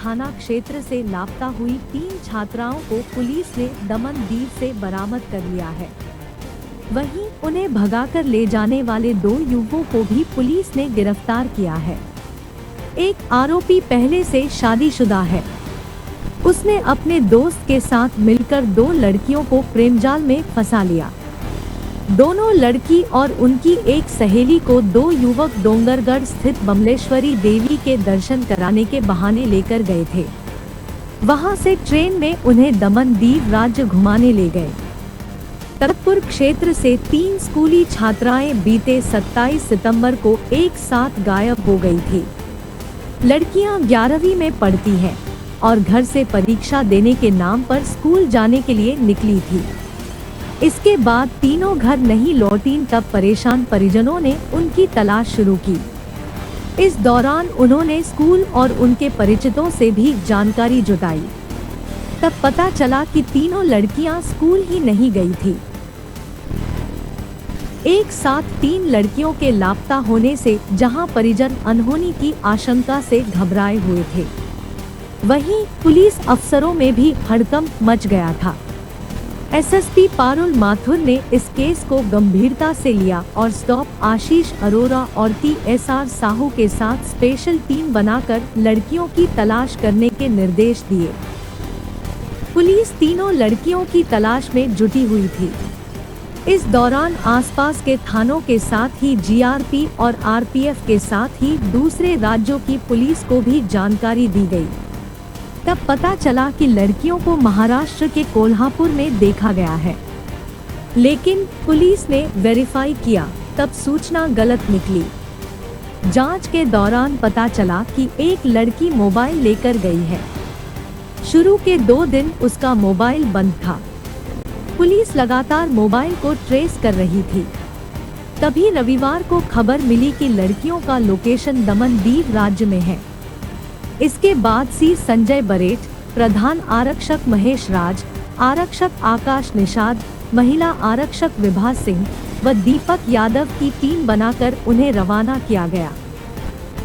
थाना क्षेत्र से लापता हुई 3 छात्राओं को पुलिस ने दमनदीव से बरामद कर लिया है। वहीं उन्हें भगाकर ले जाने वाले 2 युवकों को भी पुलिस ने गिरफ्तार किया है। एक आरोपी पहले से शादीशुदा है। उसने अपने दोस्त के साथ मिलकर 2 लड़कियों को प्रेमजाल में फंसा लिया। दोनों लड़की और उनकी एक सहेली को 2 युवक डोंगरगढ़ स्थित बमलेश्वरी देवी के दर्शन कराने के बहाने लेकर गए थे। वहां से ट्रेन में उन्हें दमनदीव राज्य घुमाने ले गए। तखतपुर क्षेत्र से 3 स्कूली छात्राएं बीते 27 सितंबर को एक साथ गायब हो गई थी। लड़कियां 11वीं में पढ़ती हैं और घर से परीक्षा देने के नाम पर स्कूल जाने के लिए निकली थी। इसके बाद तीनों घर नहीं लौटीं, तब परेशान परिजनों ने उनकी तलाश शुरू की। इस दौरान उन्होंने स्कूल और उनके परिचितों से भी जानकारी जुटाई। तब पता चला कि तीनों लड़कियां स्कूल ही नहीं गई थी। एक साथ 3 लड़कियों के लापता होने से जहां परिजन अनहोनी की आशंका से घबराए हुए थे, वहीं पुलिस अफसरों में भी हड़कंप मच गया था। एसएसपी पारुल माथुर ने इस केस को गंभीरता से लिया और स्टॉप आशीष अरोरा और TSR साहू के साथ स्पेशल टीम बनाकर लड़कियों की तलाश करने के निर्देश दिए। पुलिस तीनों लड़कियों की तलाश में जुटी हुई थी। इस दौरान आसपास के थानों के साथ ही GRP और RPF के साथ ही दूसरे राज्यों की पुलिस को भी जानकारी दी गई। तब पता चला कि लड़कियों को महाराष्ट्र के कोल्हापुर में देखा गया है, लेकिन पुलिस ने वेरीफाई किया, तब सूचना गलत निकली। जांच के दौरान पता चला कि एक लड़की मोबाइल लेकर गई है। शुरू के 2 दिन उसका मोबाइल बंद था। पुलिस लगातार मोबाइल को ट्रेस कर रही थी। तभी रविवार को खबर मिली कि लड़कियों का लोकेशन दमनदीव राज्य में है। इसके बाद सी संजय बरेट, प्रधान आरक्षक महेश राज, आरक्षक आकाश निषाद, महिला आरक्षक विभा सिंह व दीपक यादव की टीम बनाकर उन्हें रवाना किया गया।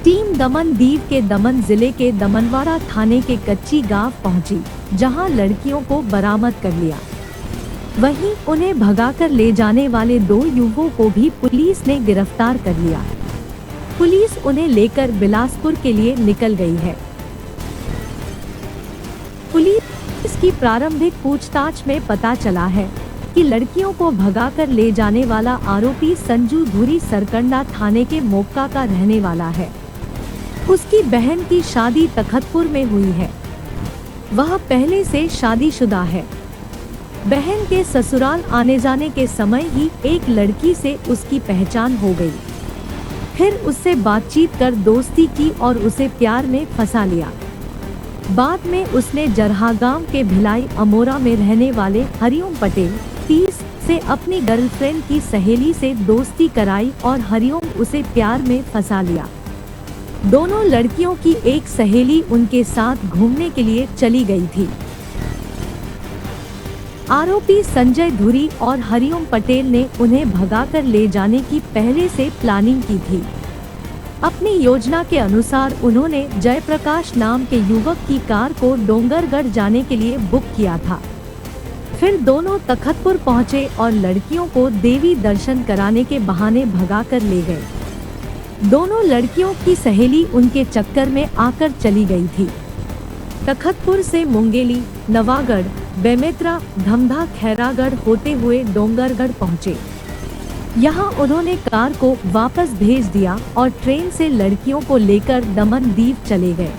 टीम दमनदीव के दमन जिले के दमनवाड़ा थाने के कच्ची गांव पहुंची, जहां लड़कियों को बरामद कर लिया। वहीं उन्हें भगाकर ले जाने वाले 2 युवकों को भी पुलिस ने गिरफ्तार कर लिया। पुलिस उन्हें लेकर बिलासपुर के लिए निकल गई है। पुलिस की प्रारंभिक पूछताछ में पता चला है कि लड़कियों को भगाकर ले जाने वाला आरोपी संजू धुरी सरकंडा थाने के मोक्का का रहने वाला है। उसकी बहन की शादी तखतपुर में हुई है। वह पहले से शादीशुदा है। बहन के ससुराल आने जाने के समय ही एक लड़की से उसकी पहचान हो गई। फिर उससे बातचीत कर दोस्ती की और उसे प्यार में फंसा लिया। बाद में उसने जरहागांव के भिलाई अमोरा में रहने वाले हरिओम पटेल 30 से अपनी गर्लफ्रेंड की सहेली से दोस्ती कराई और हरिओम उसे प्यार में फंसा लिया। दोनों लड़कियों की एक सहेली उनके साथ घूमने के लिए चली गई थी। आरोपी संजय धुरी और हरिओम पटेल ने उन्हें भगाकर ले जाने की पहले से प्लानिंग की थी। अपनी योजना के अनुसार उन्होंने जयप्रकाश नाम के युवक की कार को डोंगरगढ़ जाने के लिए बुक किया था। फिर दोनों तखतपुर पहुंचे और लड़कियों को देवी दर्शन कराने के बहाने भगाकर ले गए। दोनों लड़कियों की सहेली उनके चक्कर में आकर चली गई थी। तखतपुर से मुंगेली, नवागढ़, बेमेतरा, धमधा, खैरागढ़ होते हुए डोंगरगढ़ पहुंचे। यहां उन्होंने कार को वापस भेज दिया और ट्रेन से लड़कियों को लेकर दमनदीव चले गए।